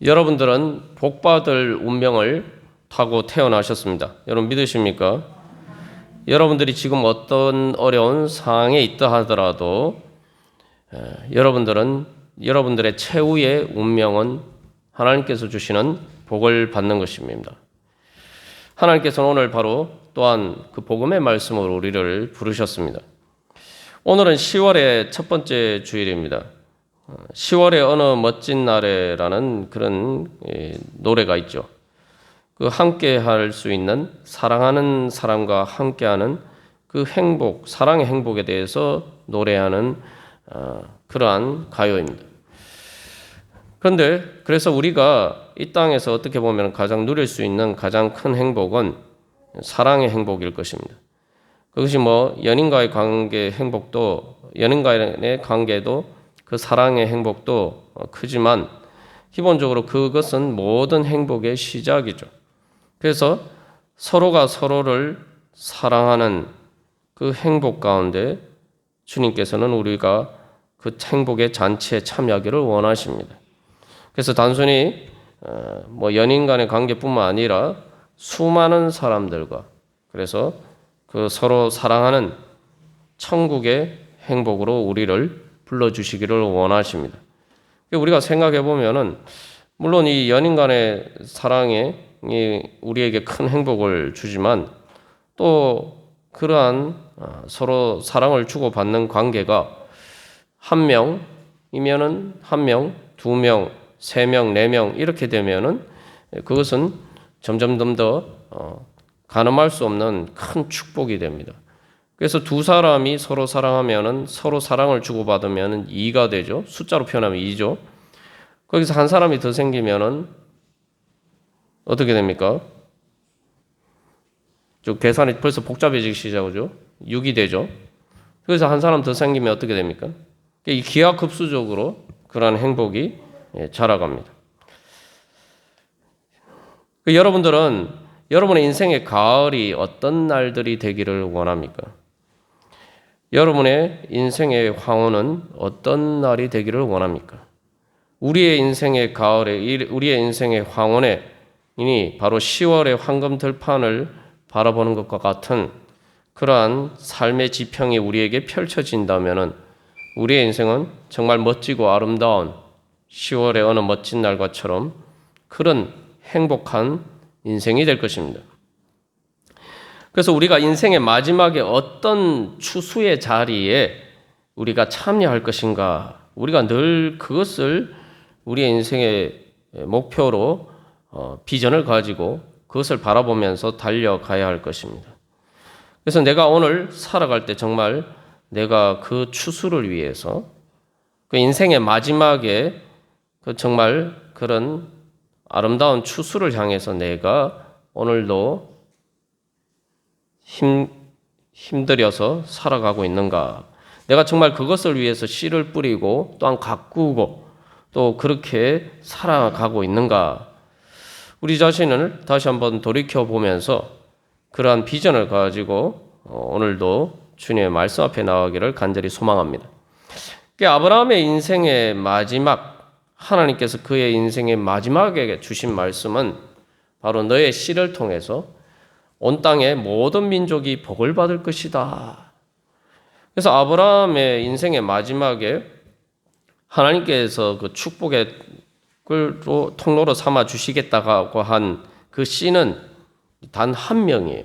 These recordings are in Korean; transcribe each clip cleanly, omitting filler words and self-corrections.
여러분들은 복받을 운명을 타고 태어나셨습니다. 여러분 믿으십니까? 여러분들이 지금 어떤 어려운 상황에 있다 하더라도 여러분들은 여러분들의 최후의 운명은 하나님께서 주시는 복을 받는 것입니다. 하나님께서는 오늘 바로 또한 그 복음의 말씀으로 우리를 부르셨습니다. 오늘은 10월의 첫 번째 주일입니다. 10월의 어느 멋진 날에라는 그런 노래가 있죠. 그 함께 할 수 있는 사랑하는 사람과 함께하는 그 행복, 사랑의 행복에 대해서 노래하는 그러한 가요입니다. 그런데 그래서 우리가 이 땅에서 어떻게 보면 가장 누릴 수 있는 가장 큰 행복은 사랑의 행복일 것입니다. 그것이 연인과의 관계 행복도, 연인과의 관계도 그 사랑의 행복도 크지만 기본적으로 그것은 모든 행복의 시작이죠. 그래서 서로가 서로를 사랑하는 그 행복 가운데 주님께서는 우리가 그 행복의 잔치에 참여하기를 원하십니다. 그래서 단순히 연인 간의 관계뿐만 아니라 수많은 사람들과 그래서 그 서로 사랑하는 천국의 행복으로 우리를 불러주시기를 원하십니다. 우리가 생각해 보면은 물론 이 연인 간의 사랑이 우리에게 큰 행복을 주지만 또 그러한 서로 사랑을 주고받는 관계가 한 명이면은 한 명, 두 명, 세 명, 네 명 이렇게 되면은 그것은 점점 더 가늠할 수 없는 큰 축복이 됩니다. 그래서 두 사람이 서로 사랑하면은 서로 사랑을 주고받으면은 2가 되죠. 숫자로 표현하면 2죠. 거기서 한 사람이 더 생기면은 어떻게 됩니까? 계산이 벌써 복잡해지기 시작하죠. 6이 되죠. 그래서 한 사람 더 생기면 어떻게 됩니까? 이 기하급수적으로 그러한 행복이 자라갑니다. 여러분들은 여러분의 인생의 가을이 어떤 날들이 되기를 원합니까? 여러분의 인생의 황혼은 어떤 날이 되기를 원합니까? 우리의 인생의 가을에, 우리의 인생의 황혼에 이니 바로 10월의 황금 들판을 바라보는 것과 같은 그러한 삶의 지평이 우리에게 펼쳐진다면 우리의 인생은 정말 멋지고 아름다운 10월의 어느 멋진 날과처럼 그런 행복한 인생이 될 것입니다. 그래서 우리가 인생의 마지막에 어떤 추수의 자리에 우리가 참여할 것인가, 우리가 늘 그것을 우리의 인생의 목표로 비전을 가지고 그것을 바라보면서 달려가야 할 것입니다. 그래서 내가 오늘 살아갈 때 정말 내가 그 추수를 위해서 그 인생의 마지막에 그 정말 그런 아름다운 추수를 향해서 내가 오늘도 힘들여서 살아가고 있는가? 내가 정말 그것을 위해서 씨를 뿌리고 또한 가꾸고 또 그렇게 살아가고 있는가? 우리 자신을 다시 한번 돌이켜보면서 그러한 비전을 가지고 오늘도 주님의 말씀 앞에 나가기를 간절히 소망합니다. 아브라함의 인생의 마지막, 하나님께서 그의 인생의 마지막에 주신 말씀은 바로 너의 씨를 통해서 온 땅의 모든 민족이 복을 받을 것이다. 그래서 아브라함의 인생의 마지막에 하나님께서 그 축복의 통로로 삼아 주시겠다고 한 그 씨는 단 한 명이에요.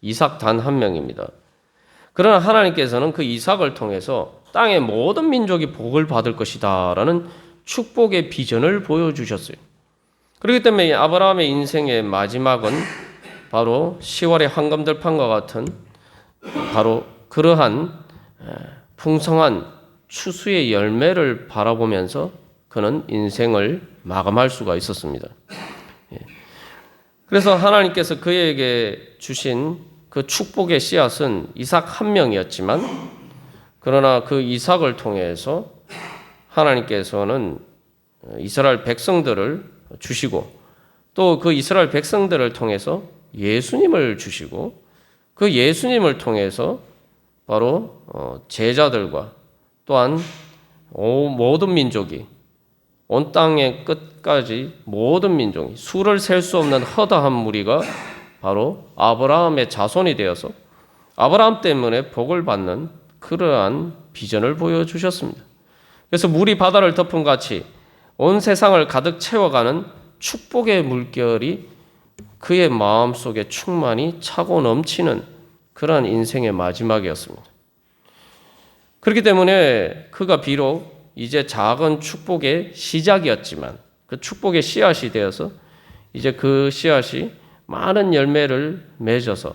이삭 단 한 명입니다. 그러나 하나님께서는 그 이삭을 통해서 땅의 모든 민족이 복을 받을 것이다 라는 축복의 비전을 보여주셨어요. 그렇기 때문에 아브라함의 인생의 마지막은 바로 10월의 황금들판과 같은 바로 그러한 풍성한 추수의 열매를 바라보면서 그는 인생을 마감할 수가 있었습니다. 그래서 하나님께서 그에게 주신 그 축복의 씨앗은 이삭 한 명이었지만 그러나 그 이삭을 통해서 하나님께서는 이스라엘 백성들을 주시고 또 그 이스라엘 백성들을 통해서 예수님을 주시고 그 예수님을 통해서 바로 제자들과 또한 모든 민족이 온 땅의 끝까지 모든 민족이 수를 셀 수 없는 허다한 무리가 바로 아브라함의 자손이 되어서 아브라함 때문에 복을 받는 그러한 비전을 보여주셨습니다. 그래서 물이 바다를 덮은 같이 온 세상을 가득 채워가는 축복의 물결이 그의 마음속에 충만히 차고 넘치는 그러한 인생의 마지막이었습니다. 그렇기 때문에 그가 비록 이제 작은 축복의 시작이었지만 그 축복의 씨앗이 되어서 이제 그 씨앗이 많은 열매를 맺어서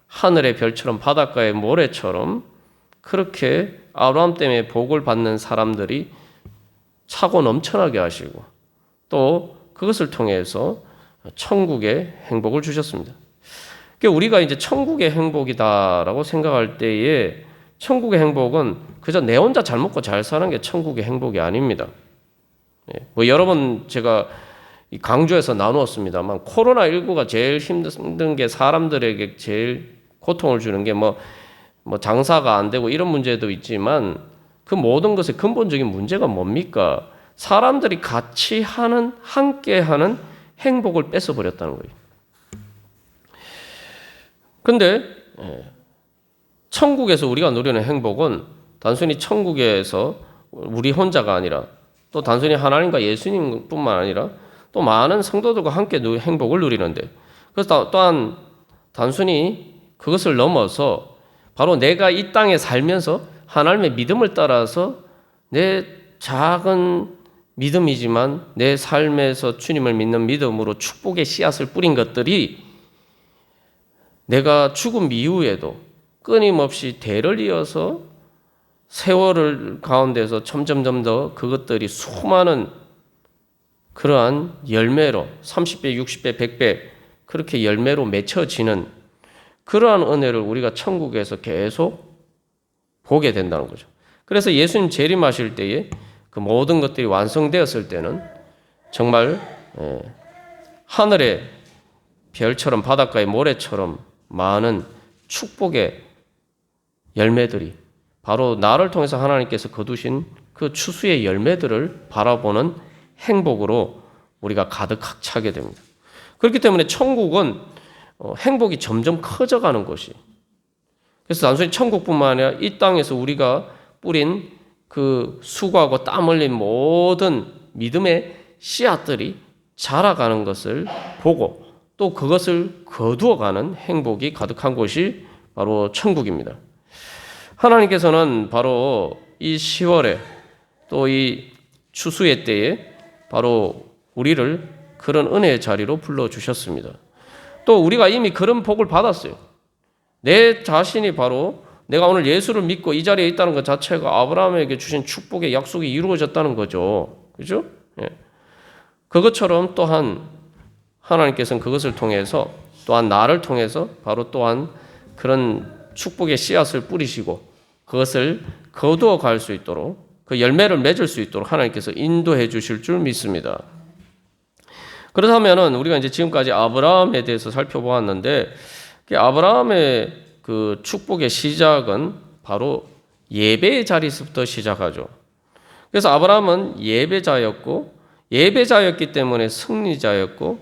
하늘의 별처럼 바닷가의 모래처럼 그렇게 아브라함 때문에 복을 받는 사람들이 차고 넘쳐나게 하시고 또 그것을 통해서 천국의 행복을 주셨습니다. 그러니까 우리가 이제 천국의 행복이다라고 생각할 때에 천국의 행복은 그저 내 혼자 잘 먹고 잘 사는 게 천국의 행복이 아닙니다. 뭐 여러 번 제가 강조해서 나누었습니다만 코로나19가 제일 힘든 게 사람들에게 제일 고통을 주는 게 뭐 장사가 안 되고 이런 문제도 있지만 그 모든 것의 근본적인 문제가 뭡니까? 사람들이 같이 하는 함께 하는 행복을 뺏어버렸다는 거예요. 근데 천국에서 우리가 누리는 행복은 단순히 천국에서 우리 혼자가 아니라 또 단순히 하나님과 예수님뿐만 아니라 또 많은 성도들과 함께 행복을 누리는데 그래서 또한 단순히 그것을 넘어서 바로 내가 이 땅에 살면서 하나님의 믿음을 따라서 내 작은 믿음이지만 내 삶에서 주님을 믿는 믿음으로 축복의 씨앗을 뿌린 것들이 내가 죽음 이후에도 끊임없이 대를 이어서 세월을 가운데서 점점점 더 그것들이 수많은 그러한 열매로 30배, 60배, 100배 그렇게 열매로 맺혀지는 그러한 은혜를 우리가 천국에서 계속 보게 된다는 거죠. 그래서 예수님 재림하실 때에 그 모든 것들이 완성되었을 때는 정말 하늘의 별처럼 바닷가의 모래처럼 많은 축복의 열매들이 바로 나를 통해서 하나님께서 거두신 그 추수의 열매들을 바라보는 행복으로 우리가 가득 차게 됩니다. 그렇기 때문에 천국은 행복이 점점 커져가는 것이. 그래서 단순히 천국뿐만 아니라 이 땅에서 우리가 뿌린 그 수고하고 땀 흘린 모든 믿음의 씨앗들이 자라가는 것을 보고 또 그것을 거두어가는 행복이 가득한 곳이 바로 천국입니다. 하나님께서는 바로 이 10월에 또 이 추수의 때에 바로 우리를 그런 은혜의 자리로 불러주셨습니다. 또 우리가 이미 그런 복을 받았어요. 내 자신이 바로 내가 오늘 예수를 믿고 이 자리에 있다는 것 자체가 아브라함에게 주신 축복의 약속이 이루어졌다는 거죠. 그죠? 예. 그것처럼 또한 하나님께서는 그것을 통해서 또한 나를 통해서 바로 또한 그런 축복의 씨앗을 뿌리시고 그것을 거두어 갈 수 있도록 그 열매를 맺을 수 있도록 하나님께서 인도해 주실 줄 믿습니다. 그렇다면은 우리가 이제 지금까지 아브라함에 대해서 살펴보았는데 아브라함의 그 축복의 시작은 바로 예배의 자리에서부터 시작하죠. 그래서 아브라함은 예배자였기 때문에 승리자였고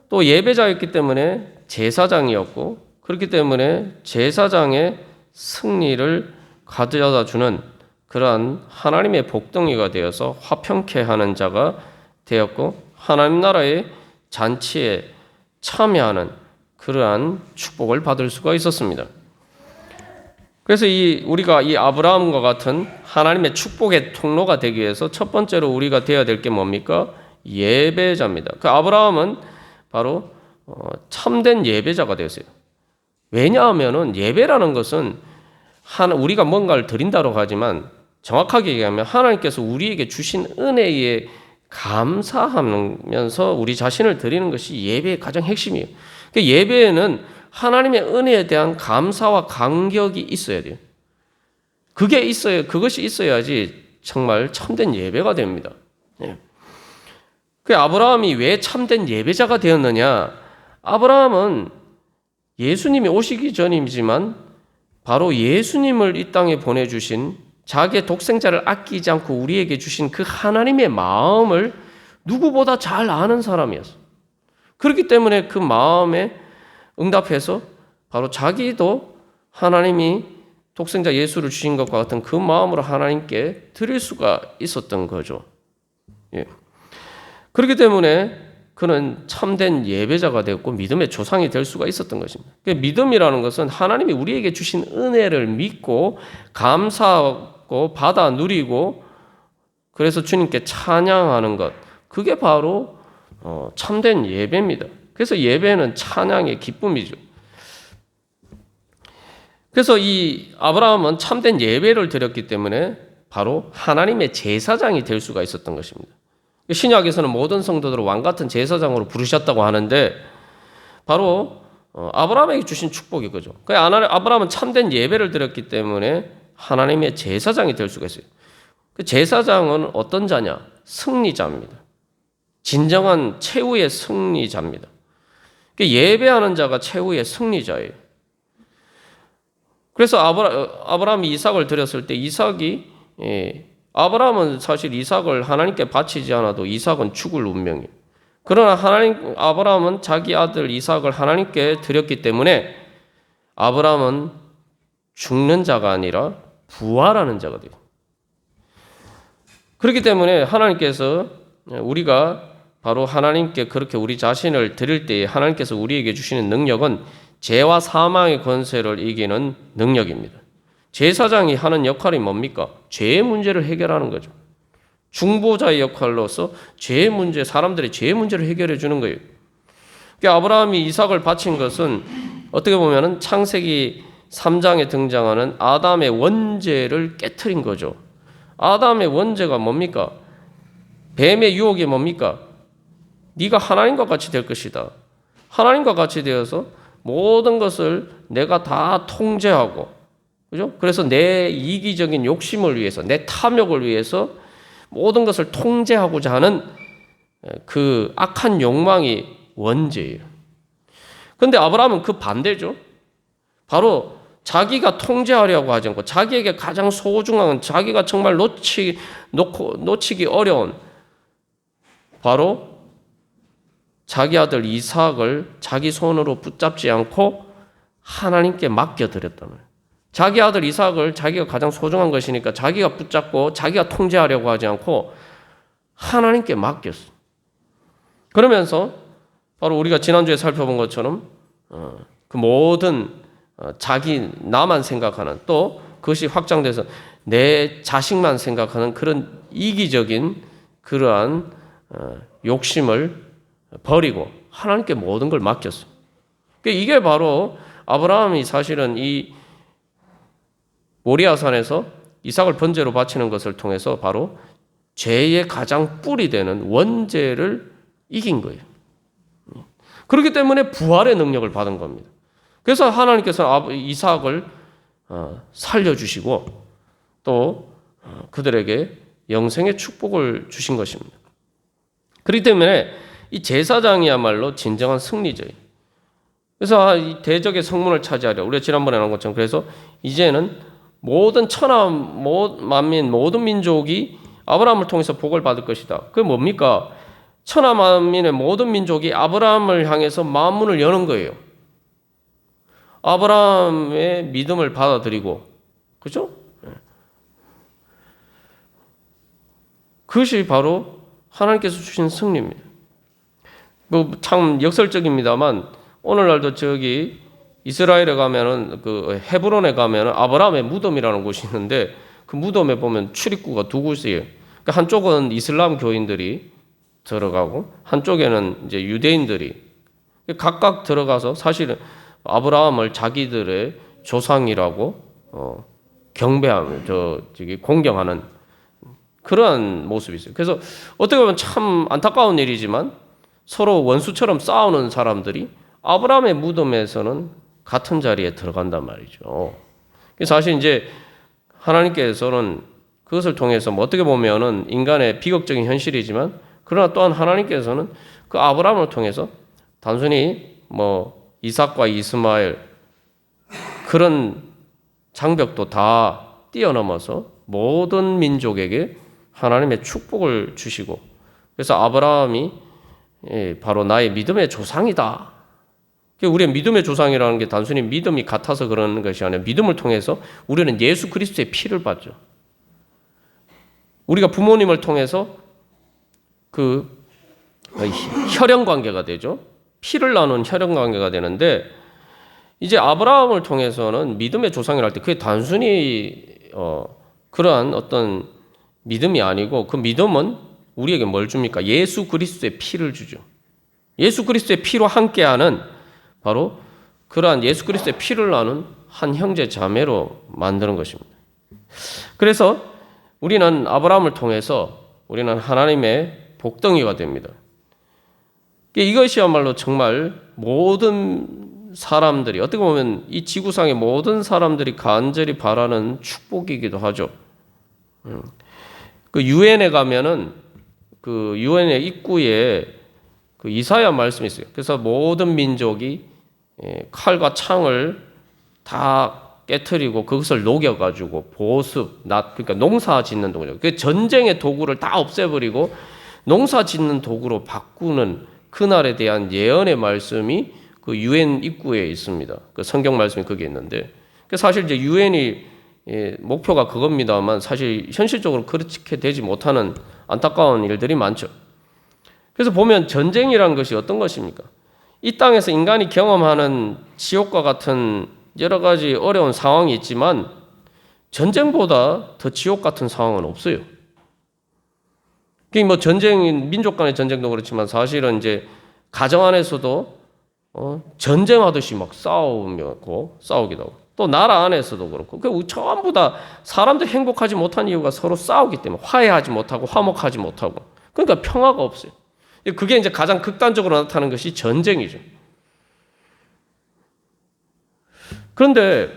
또 예배자였기 때문에 제사장이었고 그렇기 때문에 제사장의 승리를 가져다 주는 그러한 하나님의 복덩이가 되어서 화평케 하는 자가 되었고 하나님 나라의 잔치에 참여하는 그러한 축복을 받을 수가 있었습니다. 그래서 우리가 이 아브라함과 같은 하나님의 축복의 통로가 되기 위해서 첫 번째로 우리가 되어야 될 게 뭡니까? 예배자입니다. 그 아브라함은 바로 참된 예배자가 되었어요. 왜냐하면은 예배라는 것은 우리가 뭔가를 드린다고 하지만 정확하게 얘기하면 하나님께서 우리에게 주신 은혜에 감사하면서 우리 자신을 드리는 것이 예배의 가장 핵심이에요. 그러니까 예배에는 하나님의 은혜에 대한 감사와 감격이 있어야 돼요. 그것이 있어야지 정말 참된 예배가 됩니다. 그 아브라함이 왜 참된 예배자가 되었느냐? 아브라함은 예수님이 오시기 전이지만 바로 예수님을 이 땅에 보내주신 자기의 독생자를 아끼지 않고 우리에게 주신 그 하나님의 마음을 누구보다 잘 아는 사람이었어. 그렇기 때문에 그 마음에 응답해서 바로 자기도 하나님이 독생자 예수를 주신 것과 같은 그 마음으로 하나님께 드릴 수가 있었던 거죠. 예. 그렇기 때문에 그는 참된 예배자가 되었고 믿음의 조상이 될 수가 있었던 것입니다. 믿음이라는 것은 하나님이 우리에게 주신 은혜를 믿고 감사하고 받아 누리고 그래서 주님께 찬양하는 것, 그게 바로 참된 예배입니다. 그래서 예배는 찬양의 기쁨이죠. 그래서 이 아브라함은 참된 예배를 드렸기 때문에 바로 하나님의 제사장이 될 수가 있었던 것입니다. 신약에서는 모든 성도들을 왕같은 제사장으로 부르셨다고 하는데 바로 아브라함에게 주신 축복이 그죠. 아브라함은 참된 예배를 드렸기 때문에 하나님의 제사장이 될 수가 있어요. 그 제사장은 어떤 자냐? 승리자입니다. 진정한 최후의 승리자입니다. 예배하는 자가 최후의 승리자예요. 그래서 아브라함이 이삭을 드렸을 때 아브라함은 사실 이삭을 하나님께 바치지 않아도 이삭은 죽을 운명이에요. 그러나 아브라함은 자기 아들 이삭을 하나님께 드렸기 때문에 아브라함은 죽는 자가 아니라 부활하는 자가 돼요. 그렇기 때문에 하나님께서 우리가 바로 하나님께 그렇게 우리 자신을 드릴 때 하나님께서 우리에게 주시는 능력은 죄와 사망의 권세를 이기는 능력입니다. 제사장이 하는 역할이 뭡니까? 죄의 문제를 해결하는 거죠. 중보자의 역할로서 죄의 문제, 사람들의 죄의 문제를 해결해 주는 거예요. 그러니까 아브라함이 이삭을 바친 것은 어떻게 보면 창세기 3장에 등장하는 아담의 원죄를 깨트린 거죠. 아담의 원죄가 뭡니까? 뱀의 유혹이 뭡니까? 네가 하나님과 같이 될 것이다. 하나님과 같이 되어서 모든 것을 내가 다 통제하고, 그죠? 그래서 내 이기적인 욕심을 위해서, 내 탐욕을 위해서 모든 것을 통제하고자 하는 그 악한 욕망이 원죄예요. 그런데 아브라함은 그 반대죠. 바로 자기가 통제하려고 하지 않고 자기에게 가장 소중한, 자기가 정말 놓치기 어려운 바로 자기 아들 이삭을 자기 손으로 붙잡지 않고 하나님께 맡겨드렸단 말이에요. 자기 아들 이삭을 자기가 가장 소중한 것이니까 자기가 붙잡고 자기가 통제하려고 하지 않고 하나님께 맡겼어. 그러면서 바로 우리가 지난주에 살펴본 것처럼 그 모든 나만 생각하는, 또 그것이 확장돼서 내 자식만 생각하는 그런 이기적인 그러한 욕심을 버리고 하나님께 모든 걸 맡겼어요. 이게 바로 아브라함이 사실은 이 모리아산에서 이삭을 번제로 바치는 것을 통해서 바로 죄의 가장 뿌리 되는 원죄를 이긴 거예요. 그렇기 때문에 부활의 능력을 받은 겁니다. 그래서 하나님께서 이삭을 살려주시고 또 그들에게 영생의 축복을 주신 것입니다. 그렇기 때문에 이 제사장이야말로 진정한 승리자예요. 그래서 이 대적의 성문을 차지하려, 우리가 지난번에 나온 것처럼, 그래서 이제는 모든 만민, 모든 민족이 아브라함을 통해서 복을 받을 것이다. 그게 뭡니까? 만민의 모든 민족이 아브라함을 향해서 만문을 여는 거예요. 아브라함의 믿음을 받아들이고, 그죠? 그것이 바로 하나님께서 주신 승리입니다. 참 역설적입니다만 오늘날도 저기 이스라엘에 가면은 그 헤브론에 가면은 아브라함의 무덤이라는 곳이 있는데 그 무덤에 보면 출입구가 두 곳이에요. 그러니까 한쪽은 이슬람 교인들이 들어가고 한쪽에는 이제 유대인들이 각각 들어가서 사실은 아브라함을 자기들의 조상이라고 경배하며 공경하는 그러한 모습이 있어요. 그래서 어떻게 보면 참 안타까운 일이지만 서로 원수처럼 싸우는 사람들이 아브라함의 무덤에서는 같은 자리에 들어간단 말이죠. 사실 이제 하나님께서는 그것을 통해서 어떻게 보면은 인간의 비극적인 현실이지만 그러나 또한 하나님께서는 그 아브라함을 통해서 단순히 이삭과 이스마엘 그런 장벽도 다 뛰어넘어서 모든 민족에게 하나님의 축복을 주시고, 그래서 아브라함이 바로 나의 믿음의 조상이다. 우리의 믿음의 조상이라는 게 단순히 믿음이 같아서 그러는 것이 아니라 믿음을 통해서 우리는 예수 그리스도의 피를 받죠. 우리가 부모님을 통해서 그 혈연 관계가 되죠. 피를 나눈 혈연 관계가 되는데, 이제 아브라함을 통해서는 믿음의 조상이라 할 때 그게 단순히 그러한 어떤 믿음이 아니고, 그 믿음은 우리에게 뭘 줍니까? 예수 그리스도의 피를 주죠. 예수 그리스도의 피로 함께하는 바로 그러한 예수 그리스도의 피를 나눈 한 형제 자매로 만드는 것입니다. 그래서 우리는 아브라함을 통해서 우리는 하나님의 복덩이가 됩니다. 이것이야말로 정말 모든 사람들이, 어떻게 보면 이 지구상의 모든 사람들이 간절히 바라는 축복이기도 하죠. 그 유엔에 가면은 그 유엔의 입구에 그 이사야 말씀이 있어요. 그래서 모든 민족이 칼과 창을 다 깨트리고 그것을 녹여가지고 보습, 그러니까 농사 짓는 도구죠. 그 전쟁의 도구를 다 없애버리고 농사 짓는 도구로 바꾸는 그날에 대한 예언의 말씀이 그 유엔 입구에 있습니다. 그 성경 말씀이 거기에 있는데, 사실 이제 유엔이 목표가 그겁니다만 사실 현실적으로 그렇게 되지 못하는 안타까운 일들이 많죠. 그래서 보면 전쟁이라는 것이 어떤 것입니까? 이 땅에서 인간이 경험하는 지옥과 같은 여러 가지 어려운 상황이 있지만 전쟁보다 더 지옥 같은 상황은 없어요. 뭐 전쟁, 민족 간의 전쟁도 그렇지만 사실은 이제 가정 안에서도 전쟁하듯이 막 싸우기도 하고, 또 나라 안에서도 그렇고, 전부 다 사람들 행복하지 못한 이유가 서로 싸우기 때문에 화해하지 못하고 화목하지 못하고, 그러니까 평화가 없어요. 그게 이제 가장 극단적으로 나타나는 것이 전쟁이죠. 그런데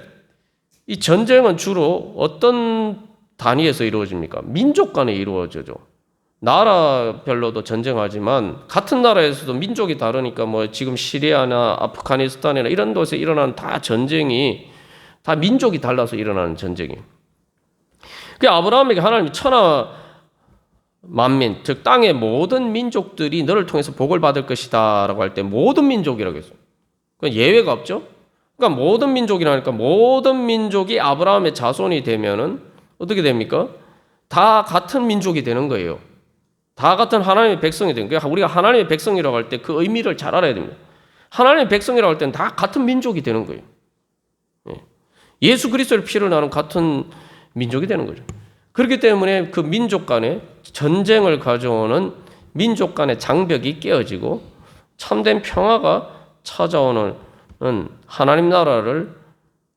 이 전쟁은 주로 어떤 단위에서 이루어집니까? 민족 간에 이루어져죠. 나라별로도 전쟁하지만 같은 나라에서도 민족이 다르니까 뭐 지금 시리아나 아프가니스탄이나 이런 곳에 일어나는 다 전쟁이 다 민족이 달라서 일어나는 전쟁이에요. 그 아브라함에게 하나님이 천하 만민, 즉 땅의 모든 민족들이 너를 통해서 복을 받을 것이다 라고 할 때 모든 민족이라고 했어요. 그건 예외가 없죠. 그러니까 모든 민족이라니까 모든 민족이 아브라함의 자손이 되면은 어떻게 됩니까? 다 같은 민족이 되는 거예요. 다 같은 하나님의 백성이 되는 거예요. 우리가 하나님의 백성이라고 할 때 그 의미를 잘 알아야 됩니다. 하나님의 백성이라고 할 때는 다 같은 민족이 되는 거예요. 예수 그리스도의 피를 나눈 같은 민족이 되는 거죠. 그렇기 때문에 그 민족 간에 전쟁을 가져오는 민족 간의 장벽이 깨어지고 참된 평화가 찾아오는 하나님 나라를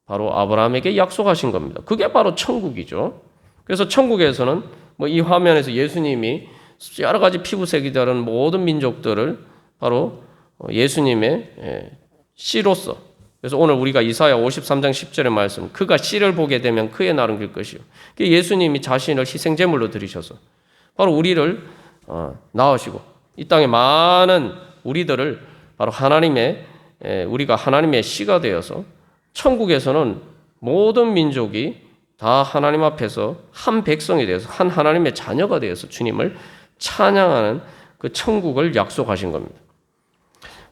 바로 아브라함에게 약속하신 겁니다. 그게 바로 천국이죠. 그래서 천국에서는 뭐 이 화면에서 예수님이 여러 가지 피부색이 다른 모든 민족들을 바로 예수님의 씨로서, 그래서 오늘 우리가 이사야 53장 10절의 말씀, 그가 씨를 보게 되면 그의 날은 길 것이요. 예수님이 자신을 희생제물로 드리셔서 바로 우리를 낳으시고 이 땅에 많은 우리들을 바로 우리가 하나님의 씨가 되어서 천국에서는 모든 민족이 다 하나님 앞에서 한 백성이 되어서 한 하나님의 자녀가 되어서 주님을 찬양하는 그 천국을 약속하신 겁니다.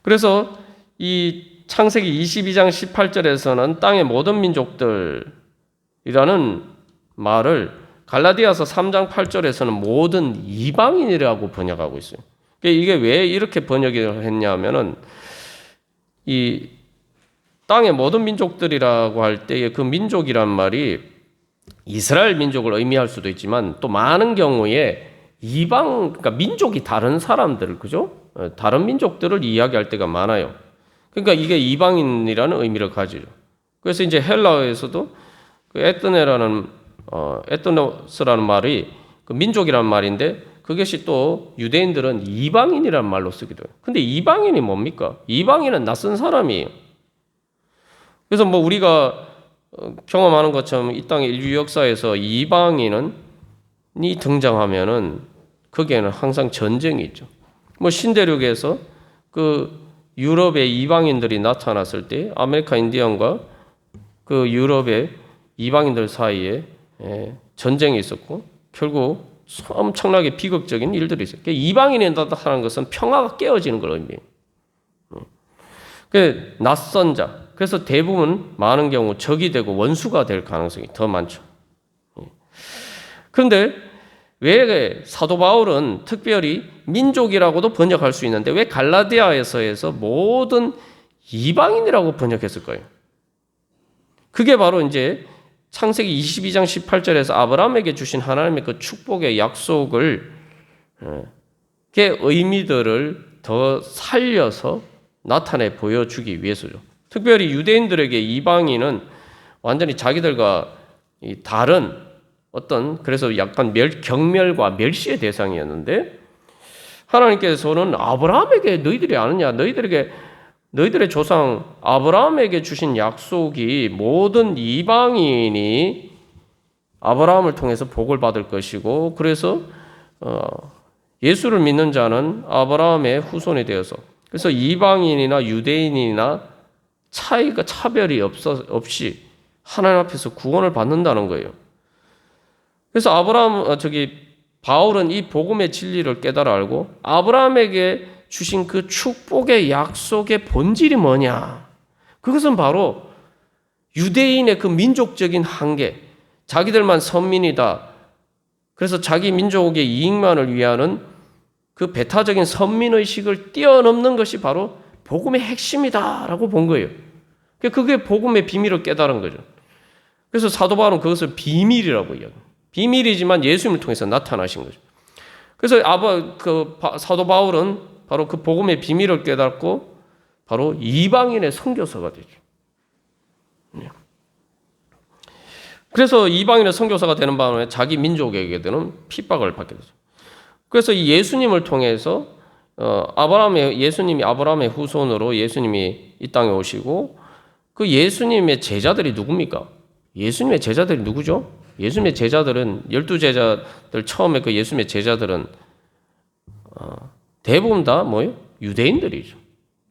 그래서 이 창세기 22장 18절에서는 땅의 모든 민족들이라는 말을 갈라디아서 3장 8절에서는 모든 이방인이라고 번역하고 있어요. 이게 왜 이렇게 번역을 했냐면은 이 땅의 모든 민족들이라고 할 때 그 민족이란 말이 이스라엘 민족을 의미할 수도 있지만 또 많은 경우에 그러니까 민족이 다른 사람들을, 그죠? 다른 민족들을 이야기할 때가 많아요. 그러니까 이게 이방인이라는 의미를 가지죠. 그래서 이제 헬라어에서도 그 에트노스라는 말이 그 민족이라는 말인데 그것이 또 유대인들은 이방인이라는 말로 쓰기도 해요. 근데 이방인이 뭡니까? 이방인은 낯선 사람이에요. 그래서 뭐 우리가 경험하는 것처럼 이 땅의 인류 역사에서 이방인이 등장하면은 거기에는 항상 전쟁이 있죠. 뭐 신대륙에서 그 유럽의 이방인들이 나타났을 때 아메리카 인디언과 그 유럽의 이방인들 사이에 전쟁이 있었고 결국 엄청나게 비극적인 일들이 있어요. 이방인이 나타나는 것은 평화가 깨어지는 걸 의미해요. 낯선 자. 그래서 대부분 많은 경우 적이 되고 원수가 될 가능성이 더 많죠. 그런데 왜 사도 바울은 특별히 민족이라고도 번역할 수 있는데 왜 갈라디아에서 모든 이방인이라고 번역했을까요? 그게 바로 이제 창세기 22장 18절에서 아브라함에게 주신 하나님의 그 축복의 약속을 그 의미들을 더 살려서 나타내 보여주기 위해서죠. 특별히 유대인들에게 이방인은 완전히 자기들과 다른 어떤 그래서 약간 경멸과 멸시의 대상이었는데 하나님께서는 아브라함에게 너희들이 아느냐 너희들의 조상 아브라함에게 주신 약속이 모든 이방인이 아브라함을 통해서 복을 받을 것이고 그래서 예수를 믿는 자는 아브라함의 후손이 되어서 그래서 이방인이나 유대인이나 차별이 없이 하나님 앞에서 구원을 받는다는 거예요. 그래서 바울은 이 복음의 진리를 깨달아 알고 아브라함에게 주신 그 축복의 약속의 본질이 뭐냐? 그것은 바로 유대인의 그 민족적인 한계, 자기들만 선민이다. 그래서 자기 민족의 이익만을 위하는 그 배타적인 선민의식을 뛰어넘는 것이 바로 복음의 핵심이다라고 본 거예요. 그게 복음의 비밀을 깨달은 거죠. 그래서 사도 바울은 그것을 비밀이라고 이야기해요. 비밀이지만 예수님을 통해서 나타나신 거죠. 그래서 사도 바울은 바로 그 복음의 비밀을 깨닫고 바로 이방인의 선교사가 되죠. 그래서 이방인의 선교사가 되는 바람에 자기 민족에게는 핍박을 받게 되죠. 그래서 이 예수님을 통해서 예수님이 아브라함의 후손으로 예수님이 이 땅에 오시고 그 예수님의 제자들이 누굽니까? 예수님의 제자들이 누구죠? 예수님의 제자들은 12제자들 처음에 그 예수님의 제자들은 대부분 다 뭐예요? 유대인들이죠.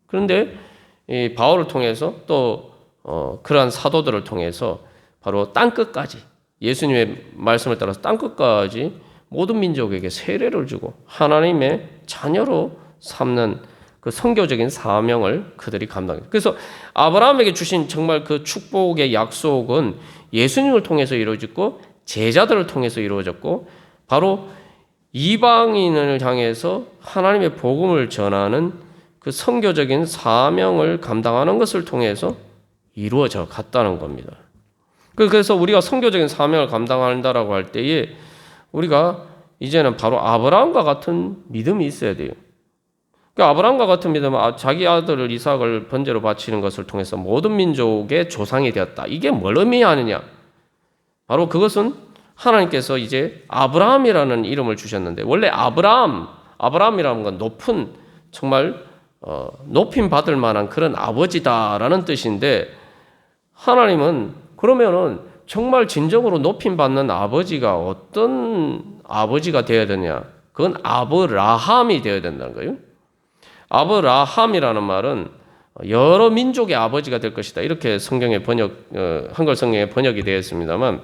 그런데 이 바울을 통해서 또 그러한 사도들을 통해서 바로 땅끝까지 예수님의 말씀을 따라서 땅끝까지 모든 민족에게 세례를 주고 하나님의 자녀로 삼는 그 선교적인 사명을 그들이 감당해요. 그래서 아브라함에게 주신 정말 그 축복의 약속은 예수님을 통해서 이루어졌고 제자들을 통해서 이루어졌고 바로 이방인을 향해서 하나님의 복음을 전하는 그 선교적인 사명을 감당하는 것을 통해서 이루어져 갔다는 겁니다. 그래서 우리가 선교적인 사명을 감당한다라고 할 때에 우리가 이제는 바로 아브라함과 같은 믿음이 있어야 돼요. 그러니까 아브라함과 같은 믿음은 자기 아들을 이삭을 번제로 바치는 것을 통해서 모든 민족의 조상이 되었다. 이게 뭘 의미하느냐? 바로 그것은 하나님께서 이제 아브라함이라는 이름을 주셨는데 원래 아브라함이라는 건 높은 정말 높임 받을 만한 그런 아버지다라는 뜻인데 하나님은 그러면은 정말 진정으로 높임 받는 아버지가 어떤 아버지가 되어야 되냐? 그건 아브라함이 되어야 된다는 거예요. 아브라함이라는 말은 여러 민족의 아버지가 될 것이다. 이렇게 한글 성경에 번역이 되어 있습니다만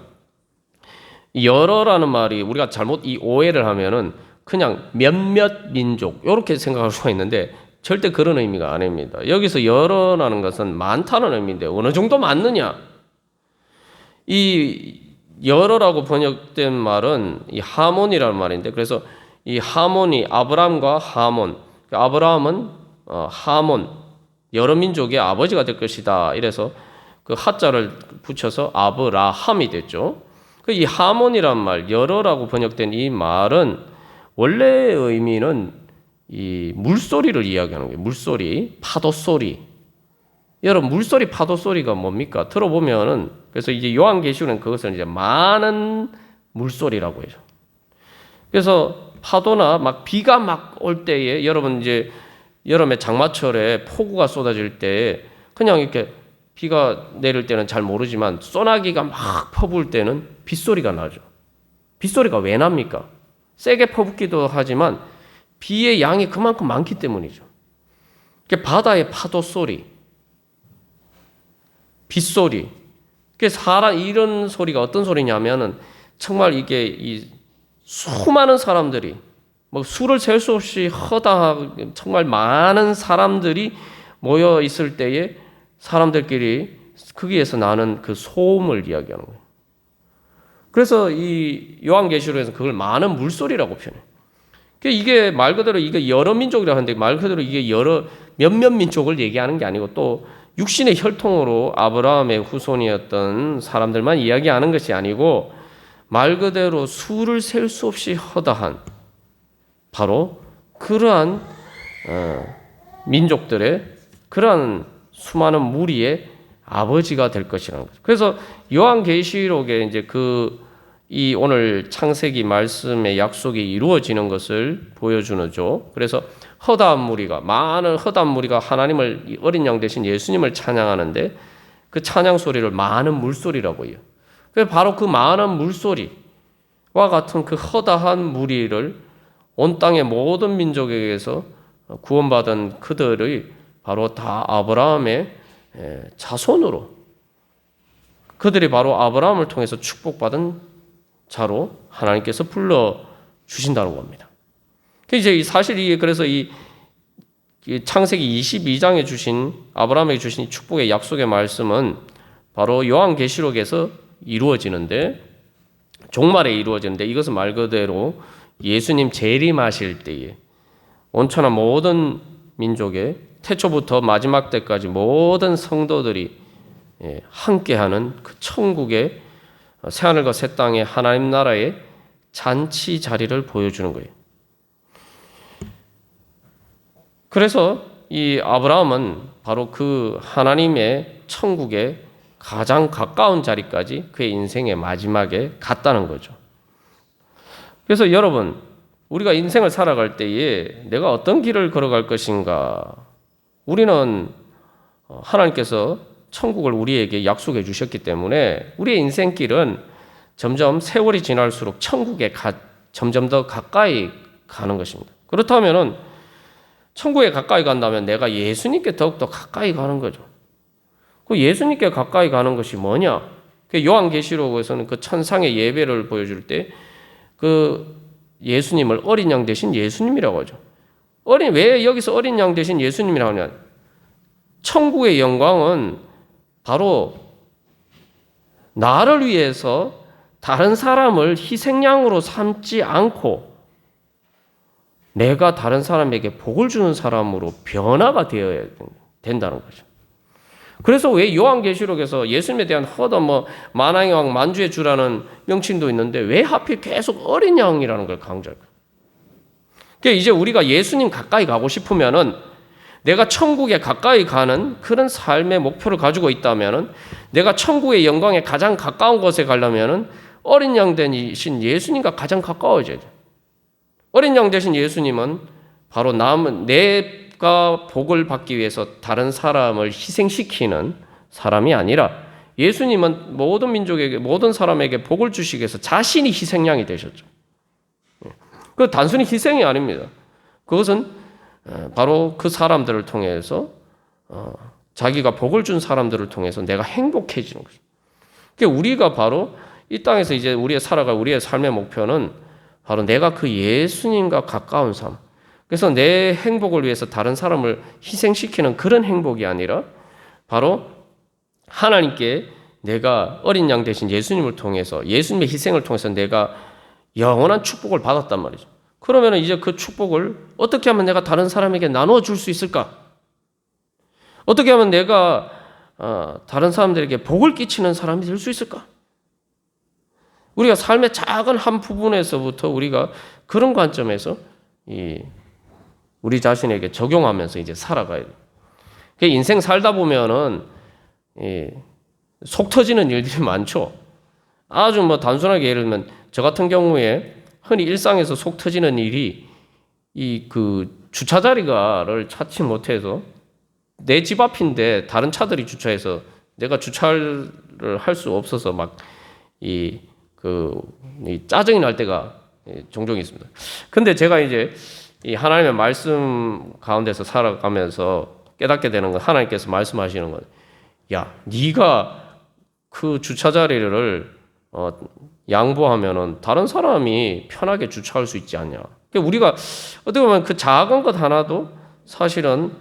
여러라는 말이 우리가 잘못 이 오해를 하면은 그냥 몇몇 민족 이렇게 생각할 수가 있는데 절대 그런 의미가 아닙니다. 여기서 여러라는 것은 많다는 의미인데 어느 정도 많느냐? 이 여러라고 번역된 말은 이 하몬이라는 말인데 그래서 이 하몬이 아브람과 하몬 아브라함은 하몬 여러 민족의 아버지가 될 것이다. 이래서 그 하자를 붙여서 아브라함이 됐죠. 이 하몬이란 말 여러라고 번역된 이 말은 원래의 의미는 이 물소리를 이야기하는 거예요. 물소리, 파도 소리. 여러분 물소리, 파도 소리가 뭡니까? 들어보면은 그래서 이제 요한계시록은 그것을 이제 많은 물소리라고 해요. 그래서 파도나 막 비가 막 올 때에 여러분 이제 여름에 장마철에 폭우가 쏟아질 때 그냥 이렇게 비가 내릴 때는 잘 모르지만 소나기가 막 퍼부을 때는 빗소리가 나죠. 빗소리가 왜 납니까? 세게 퍼붓기도 하지만 비의 양이 그만큼 많기 때문이죠. 바다의 파도 소리, 빗소리, 이런 소리가 어떤 소리냐면은 정말 이게 이 수많은 사람들이 뭐 수를 셀 수 없이 허다하게 정말 많은 사람들이 모여 있을 때에 사람들끼리 거기에서 나는 그 소음을 이야기하는 거예요. 그래서 이 요한계시록에서 그걸 많은 물소리라고 표현해요. 이게 말 그대로 이게 여러 민족이라고 하는데 말 그대로 이게 여러 몇몇 민족을 얘기하는 게 아니고 또 육신의 혈통으로 아브라함의 후손이었던 사람들만 이야기하는 것이 아니고 말 그대로 수를 셀 수 없이 허다한 바로 그러한 민족들의 그러한 수많은 무리의 아버지가 될 것이라는 거죠. 그래서 요한계시록에 이제 이 오늘 창세기 말씀의 약속이 이루어지는 것을 보여주는죠. 그래서 많은 허다한 무리가 하나님을 어린 양 대신 예수님을 찬양하는데 그 찬양 소리를 많은 물소리라고 해요. 그래서 바로 그 많은 물소리와 같은 그 허다한 무리를 온 땅의 모든 민족에게서 구원받은 그들의 바로 다 아브라함의 자손으로 그들이 바로 아브라함을 통해서 축복받은 자로 하나님께서 불러 주신다는 겁니다. 이제 사실 그래서 이 창세기 22장에 주신 아브라함에게 주신 이 축복의 약속의 말씀은 바로 요한계시록에서 이루어지는데 종말에 이루어지는데 이것은 말 그대로 예수님 재림하실 때에 온천한 모든 민족의 태초부터 마지막 때까지 모든 성도들이 함께하는 그 천국의 새하늘과 새 땅의 하나님 나라의 잔치 자리를 보여주는 거예요. 그래서 이 아브라함은 바로 그 하나님의 천국의 가장 가까운 자리까지 그의 인생의 마지막에 갔다는 거죠. 그래서 여러분, 우리가 인생을 살아갈 때에 내가 어떤 길을 걸어갈 것인가? 우리는 하나님께서 천국을 우리에게 약속해 주셨기 때문에 우리의 인생길은 점점 세월이 지날수록 천국에 점점 더 가까이 가는 것입니다. 그렇다면은 천국에 가까이 간다면 내가 예수님께 더욱더 가까이 가는 거죠. 그 예수님께 가까이 가는 것이 뭐냐? 요한계시록에서는 그 천상의 예배를 보여줄 때 그 예수님을 어린 양 대신 예수님이라고 하죠. 왜 여기서 어린 양 대신 예수님이라고 하냐? 천국의 영광은 바로 나를 위해서 다른 사람을 희생양으로 삼지 않고 내가 다른 사람에게 복을 주는 사람으로 변화가 되어야 된다는 거죠. 그래서 왜 요한계시록에서 예수님에 대한 만왕의 왕 만주의 주라는 명칭도 있는데 왜 하필 계속 어린 양이라는 걸 강조할까요? 그러니까 이제 우리가 예수님 가까이 가고 싶으면은 내가 천국에 가까이 가는 그런 삶의 목표를 가지고 있다면은 내가 천국의 영광에 가장 가까운 곳에 가려면은 어린 양 대신 예수님과 가장 가까워져야 돼요. 어린 양 대신 예수님은 바로 내가 복을 받기 위해서 다른 사람을 희생시키는 사람이 아니라 예수님은 모든 민족에게 모든 사람에게 복을 주시기 위해서 자신이 희생양이 되셨죠. 그 단순히 희생이 아닙니다. 그것은 바로 그 사람들을 통해서 자기가 복을 준 사람들을 통해서 내가 행복해지는 거죠. 그러니까 우리가 바로 이 땅에서 이제 살아갈 우리의 삶의 목표는 바로 내가 그 예수님과 가까운 삶. 그래서 내 행복을 위해서 다른 사람을 희생시키는 그런 행복이 아니라 바로 하나님께 내가 어린 양 대신 예수님을 통해서 예수님의 희생을 통해서 내가 영원한 축복을 받았단 말이죠. 그러면 이제 그 축복을 어떻게 하면 내가 다른 사람에게 나누어 줄 수 있을까? 어떻게 하면 내가 다른 사람들에게 복을 끼치는 사람이 될 수 있을까? 우리가 삶의 작은 한 부분에서부터 우리가 그런 관점에서 우리 자신에게 적용하면서 이제 살아가야 돼요. 인생 살다 보면은 속 터지는 일들이 많죠. 아주 단순하게 예를 들면 저 같은 경우에 흔히 일상에서 속 터지는 일이 그 주차 자리를 찾지 못해서 내 집 앞인데 다른 차들이 주차해서 내가 주차를 할 수 없어서 짜증이 날 때가 종종 있습니다. 근데 제가 이제 이 하나님의 말씀 가운데서 살아가면서 깨닫게 되는 건 하나님께서 말씀하시는 건 야, 네가 그 주차 자리를 양보하면은 다른 사람이 편하게 주차할 수 있지 않냐. 그러니까 우리가 어떻게 보면 그 작은 것 하나도 사실은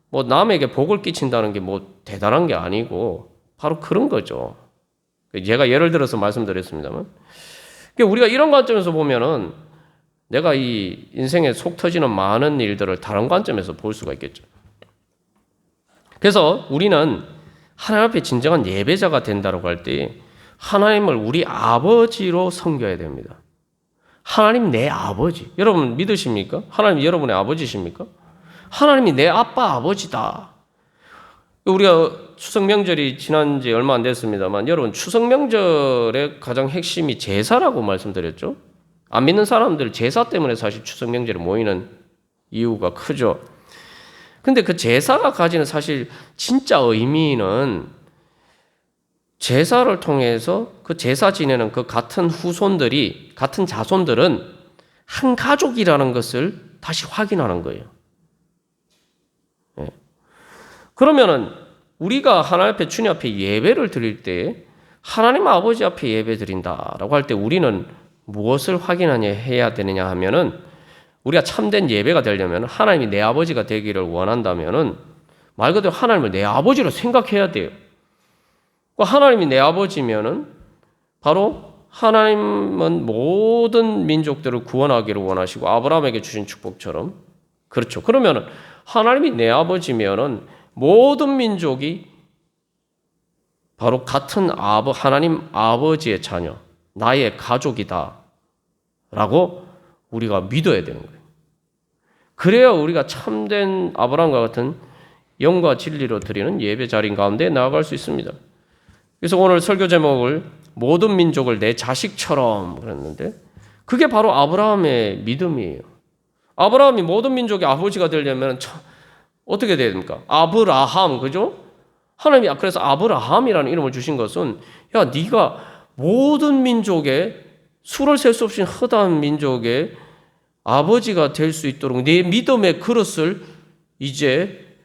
뭐 남에게 복을 끼친다는 게 뭐 대단한 게 아니고 바로 그런 거죠. 제가 예를 들어서 말씀드렸습니다만, 그러니까 우리가 이런 관점에서 보면은 내가 이 인생에 속 터지는 많은 일들을 다른 관점에서 볼 수가 있겠죠. 그래서 우리는 하나님 앞에 진정한 예배자가 된다고 할 때 하나님을 우리 아버지로 섬겨야 됩니다. 하나님 내 아버지. 여러분 믿으십니까? 하나님 여러분의 아버지십니까? 하나님이 내 아빠 아버지다. 우리가 추석 명절이 지난 지 얼마 안 됐습니다만 여러분 추석 명절의 가장 핵심이 제사라고 말씀드렸죠. 안 믿는 사람들 제사 때문에 사실 추석 명절에 모이는 이유가 크죠. 근데 그 제사가 가지는 사실 진짜 의미는 제사를 통해서 그 제사 지내는 그 같은 후손들이, 같은 자손들은 한 가족이라는 것을 다시 확인하는 거예요. 예. 그러면은 우리가 하나님 앞에 주님 앞에 예배를 드릴 때 하나님 아버지 앞에 예배 드린다라고 할 때 우리는 무엇을 해야 되느냐 하면은 우리가 참된 예배가 되려면 하나님이 내 아버지가 되기를 원한다면은 말 그대로 하나님을 내 아버지로 생각해야 돼요. 하나님이 내 아버지면은 바로 하나님은 모든 민족들을 구원하기를 원하시고 아브라함에게 주신 축복처럼 그렇죠. 그러면은 하나님이 내 아버지면은 모든 민족이 바로 같은 하나님 아버지의 자녀, 나의 가족이다라고 우리가 믿어야 되는 거예요. 그래야 우리가 참된 아브라함과 같은 영과 진리로 드리는 예배 자리 가운데 나아갈 수 있습니다. 그래서 오늘 설교 제목을 모든 민족을 내 자식처럼 그랬는데 그게 바로 아브라함의 믿음이에요. 아브라함이 모든 민족의 아버지가 되려면 어떻게 돼야 됩니까? 아브라함, 그죠? 하나님이 그래서 아브라함이라는 이름을 주신 것은 야, 네가 모든 민족의 수를 셀 수 없이 허다한 민족의 아버지가 될 수 있도록 네 믿음의 그릇을 이제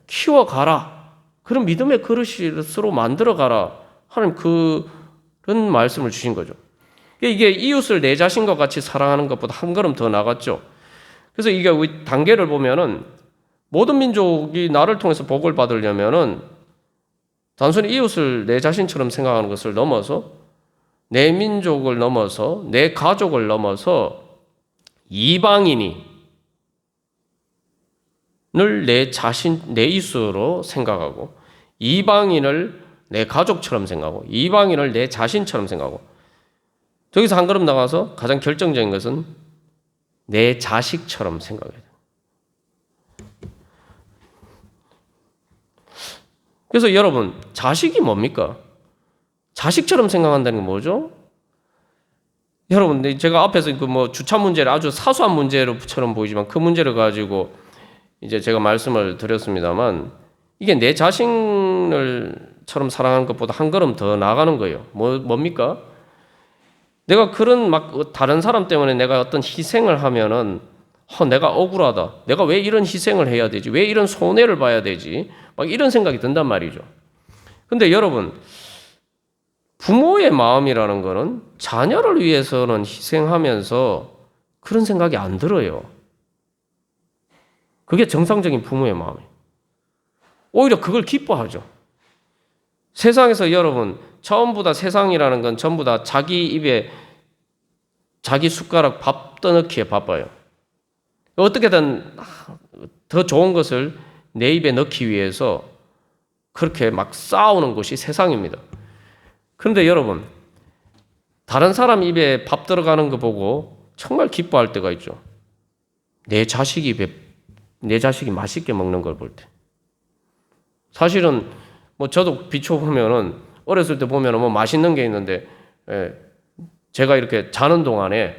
키워가라. 그런 믿음의 그릇으로 만들어가라. 하나님 그런 말씀을 주신 거죠. 이게 이웃을 내 자신과 같이 사랑하는 것보다 한 걸음 더 나갔죠. 그래서 이게 단계를 보면은 모든 민족이 나를 통해서 복을 받으려면은 단순히 이웃을 내 자신처럼 생각하는 것을 넘어서 내 민족을 넘어서 내 가족을 넘어서 이방인이 늘 내 이웃으로 생각하고 이방인을 내 가족처럼 생각하고 이방인을 내 자신처럼 생각하고 저기서 한 걸음 나가서 가장 결정적인 것은 내 자식처럼 생각해야 돼요. 그래서 여러분 자식이 뭡니까? 자식처럼 생각한다는 게 뭐죠? 여러분 제가 앞에서 그 주차 문제를 아주 사소한 문제로처럼 보이지만 그 문제를 가지고 이제 제가 말씀을 드렸습니다만 이게 내 자신을처럼 사랑하는 것보다 한 걸음 더 나아가는 거예요. 뭡니까? 내가 그런 다른 사람 때문에 내가 어떤 희생을 하면은 내가 억울하다. 내가 왜 이런 희생을 해야 되지? 왜 이런 손해를 봐야 되지? 이런 생각이 든단 말이죠. 근데 여러분 부모의 마음이라는 거는 자녀를 위해서는 희생하면서 그런 생각이 안 들어요. 그게 정상적인 부모의 마음이에요. 오히려 그걸 기뻐하죠. 세상에서 여러분 전부 다 세상이라는 건 전부 다 자기 입에 자기 숟가락 밥 떠넣기에 바빠요. 어떻게든 더 좋은 것을 내 입에 넣기 위해서 그렇게 싸우는 것이 세상입니다. 그런데 여러분 다른 사람 입에 밥 들어가는 거 보고 정말 기뻐할 때가 있죠. 내 자식이 맛있게 먹는 걸 볼 때. 사실은 저도 비춰보면은 어렸을 때 보면은 맛있는 게 있는데 제가 이렇게 자는 동안에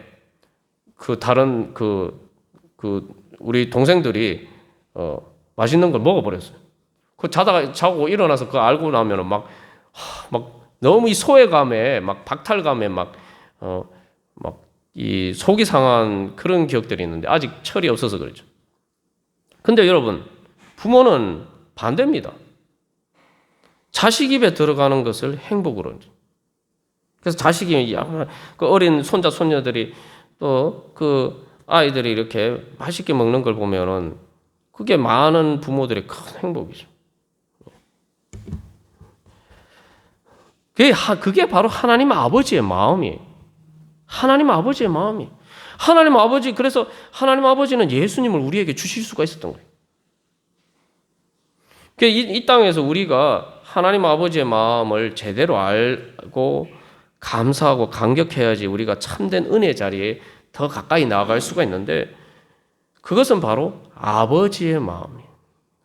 다른 우리 동생들이 맛있는 걸 먹어버렸어요. 자고 일어나서 그거 알고 나면은 막 너무 이 소외감에 박탈감에 이 속이 상한 그런 기억들이 있는데 아직 철이 없어서 그렇죠. 근데 여러분 부모는 반대입니다. 자식 입에 들어가는 것을 행복으로. 그래서 자식이 그 어린 손자 손녀들이 또 그 아이들이 이렇게 맛있게 먹는 걸 보면은 그게 많은 부모들의 큰 행복이죠. 그게 바로 하나님 아버지의 마음이에요. 하나님 아버지의 마음이. 하나님 아버지, 그래서 하나님 아버지는 예수님을 우리에게 주실 수가 있었던 거예요. 이 땅에서 우리가 하나님 아버지의 마음을 제대로 알고 감사하고 감격해야지 우리가 참된 은혜 자리에 더 가까이 나아갈 수가 있는데, 그것은 바로 아버지의 마음이에요.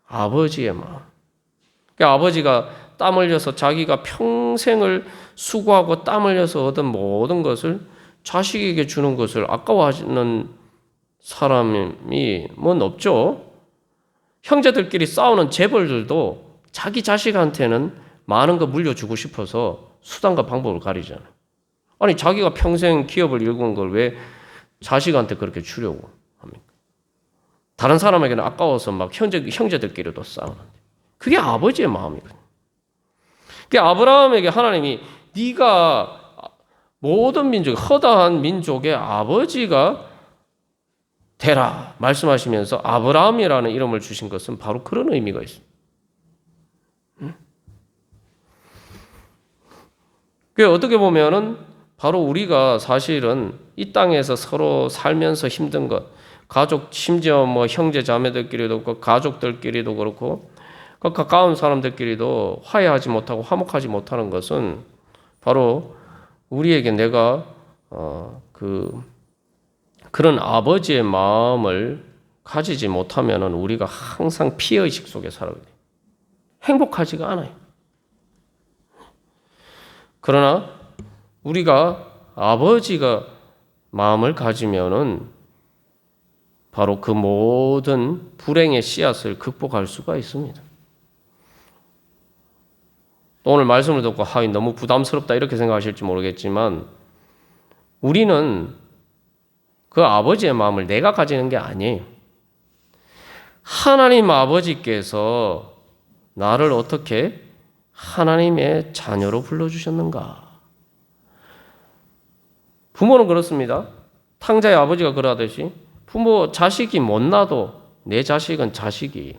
아버지의 마음. 그러니까 아버지가 땀 흘려서 자기가 평생을 수고하고 땀 흘려서 얻은 모든 것을 자식에게 주는 것을 아까워하는 사람이 뭔 없죠. 형제들끼리 싸우는 재벌들도 자기 자식한테는 많은 거 물려주고 싶어서 수단과 방법을 가리잖아요. 아니, 자기가 평생 기업을 일군 걸 왜 자식한테 그렇게 주려고 합니까? 다른 사람에게는 아까워서 막 형제들끼리도 싸우는데. 그게 아버지의 마음이거든요. 그러니까 아브라함에게 하나님이 네가 모든 민족, 허다한 민족의 아버지가 되라 말씀하시면서 아브라함이라는 이름을 주신 것은 바로 그런 의미가 있습니다. 그 어떻게 보면은 바로 우리가 사실은 이 땅에서 서로 살면서 힘든 것, 가족, 심지어 뭐 형제 자매들끼리도 그렇고 가족들끼리도 그렇고 그 가까운 사람들끼리도 화해하지 못하고 화목하지 못하는 것은 바로 우리에게 내가 그런 아버지의 마음을 가지지 못하면은 우리가 항상 피해의식 속에 살아가게 돼요. 행복하지가 않아요. 그러나 우리가 아버지가 마음을 가지면은 바로 그 모든 불행의 씨앗을 극복할 수가 있습니다. 오늘 말씀을 듣고 너무 부담스럽다 이렇게 생각하실지 모르겠지만 우리는 그 아버지의 마음을 내가 가지는 게 아니에요. 하나님 아버지께서 나를 어떻게 하나님의 자녀로 불러주셨는가? 부모는 그렇습니다. 탕자의 아버지가 그러하듯이 자식이 못 낳아도 내 자식은 자식이에요.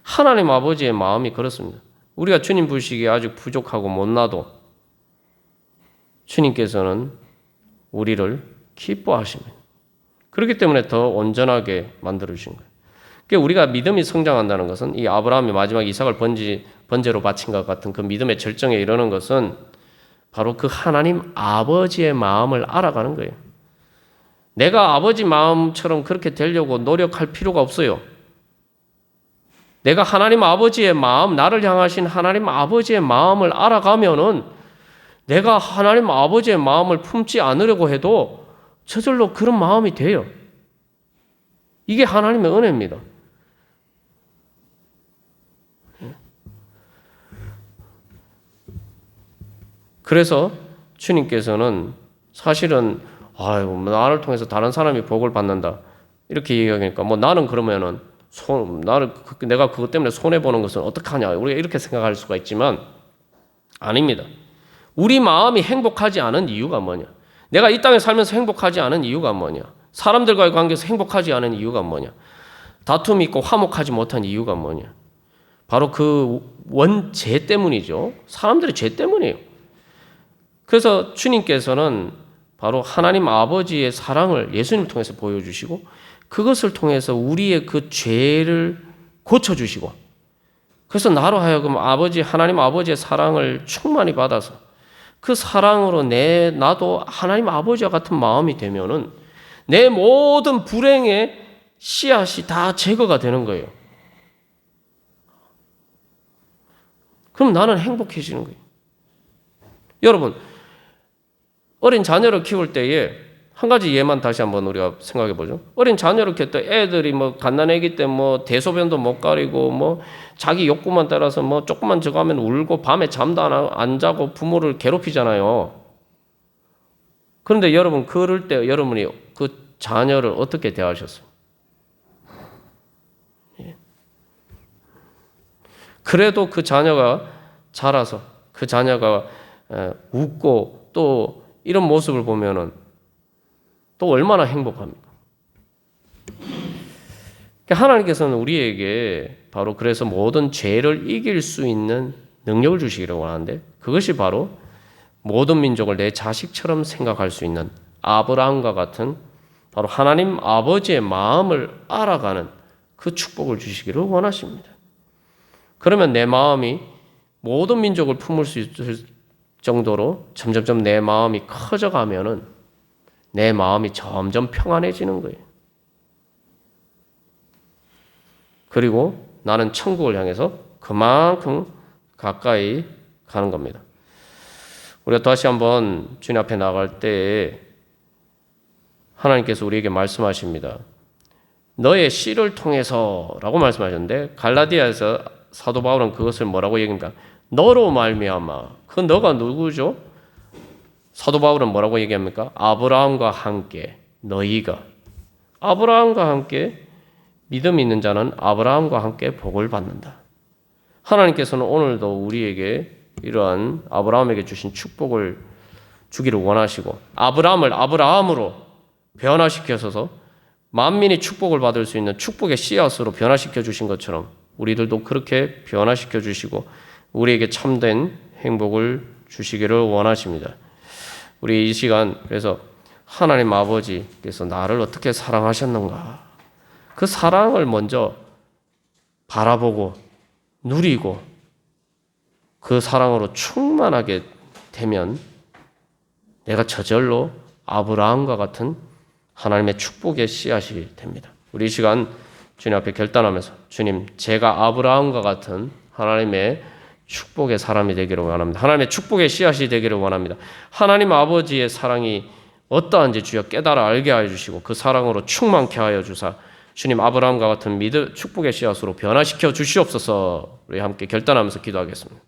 하나님 아버지의 마음이 그렇습니다. 우리가 주님 보시기에 아직 부족하고 못 낳아도 주님께서는 우리를 기뻐하십니다. 그렇기 때문에 더 온전하게 만들어주신 거예요. 그러니까 우리가 믿음이 성장한다는 것은 이 아브라함이 마지막 이삭을 번제로 바친 것 같은 그 믿음의 절정에 이르는 것은 바로 그 하나님 아버지의 마음을 알아가는 거예요. 내가 아버지 마음처럼 그렇게 되려고 노력할 필요가 없어요. 내가 하나님 아버지의 마음, 나를 향하신 하나님 아버지의 마음을 알아가면은 내가 하나님 아버지의 마음을 품지 않으려고 해도 저절로 그런 마음이 돼요. 이게 하나님의 은혜입니다. 그래서 주님께서는 사실은 나를 통해서 다른 사람이 복을 받는다 이렇게 얘기하니까 나는 그러면은 내가 그것 때문에 손해 보는 것은 어떡하냐 우리가 이렇게 생각할 수가 있지만 아닙니다. 우리 마음이 행복하지 않은 이유가 뭐냐? 내가 이 땅에 살면서 행복하지 않은 이유가 뭐냐? 사람들과의 관계에서 행복하지 않은 이유가 뭐냐? 다툼이 있고 화목하지 못한 이유가 뭐냐? 바로 그 원죄 때문이죠. 사람들의 죄 때문이에요. 그래서 주님께서는 바로 하나님 아버지의 사랑을 예수님을 통해서 보여주시고 그것을 통해서 우리의 그 죄를 고쳐주시고 그래서 나로 하여금 하나님 아버지의 사랑을 충만히 받아서 그 사랑으로 나도 하나님 아버지와 같은 마음이 되면은 내 모든 불행의 씨앗이 다 제거가 되는 거예요. 그럼 나는 행복해지는 거예요. 여러분, 어린 자녀를 키울 때에 한 가지 예만 다시 한번 우리가 생각해 보죠. 어린 자녀를 키울 때 애들이 갓난애기 때 대소변도 못 가리고 자기 욕구만 따라서 조금만 저거 하면 울고 밤에 잠도 안 자고 부모를 괴롭히잖아요. 그런데 여러분 그럴 때 여러분이 그 자녀를 어떻게 대하셨어요? 그래도 그 자녀가 자라서 그 자녀가 웃고 또 이런 모습을 보면은 또 얼마나 행복합니까? 하나님께서는 우리에게 바로 그래서 모든 죄를 이길 수 있는 능력을 주시기를 원하는데, 그것이 바로 모든 민족을 내 자식처럼 생각할 수 있는 아브라함과 같은 바로 하나님 아버지의 마음을 알아가는 그 축복을 주시기를 원하십니다. 그러면 내 마음이 모든 민족을 품을 수 있을 정도로 점점점 내 마음이 커져가면은 내 마음이 점점 평안해지는 거예요. 그리고 나는 천국을 향해서 그만큼 가까이 가는 겁니다. 우리가 다시 한번 주님 앞에 나갈 때 하나님께서 우리에게 말씀하십니다. 너의 씨를 통해서 라고 말씀하셨는데, 갈라디아에서 사도 바울은 그것을 뭐라고 얘기합니까? 너로 말미암아. 그 너가 누구죠? 사도 바울은 뭐라고 얘기합니까? 아브라함과 함께, 너희가. 아브라함과 함께 믿음이 있는 자는 아브라함과 함께 복을 받는다. 하나님께서는 오늘도 우리에게 이러한 아브라함에게 주신 축복을 주기를 원하시고, 아브라함을 아브라함으로 변화시켜서 만민이 축복을 받을 수 있는 축복의 씨앗으로 변화시켜 주신 것처럼 우리들도 그렇게 변화시켜 주시고 우리에게 참된 행복을 주시기를 원하십니다. 우리 이 시간 그래서 하나님 아버지께서 나를 어떻게 사랑하셨는가, 그 사랑을 먼저 바라보고 누리고 그 사랑으로 충만하게 되면 내가 저절로 아브라함과 같은 하나님의 축복의 씨앗이 됩니다. 우리 이 시간 주님 앞에 결단하면서, 주님, 제가 아브라함과 같은 하나님의 축복의 사람이 되기를 원합니다. 하나님의 축복의 씨앗이 되기를 원합니다. 하나님 아버지의 사랑이 어떠한지 주여 깨달아 알게 하여 주시고 그 사랑으로 충만케 하여 주사 주님 아브라함과 같은 축복의 씨앗으로 변화시켜 주시옵소서. 우리 함께 결단하면서 기도하겠습니다.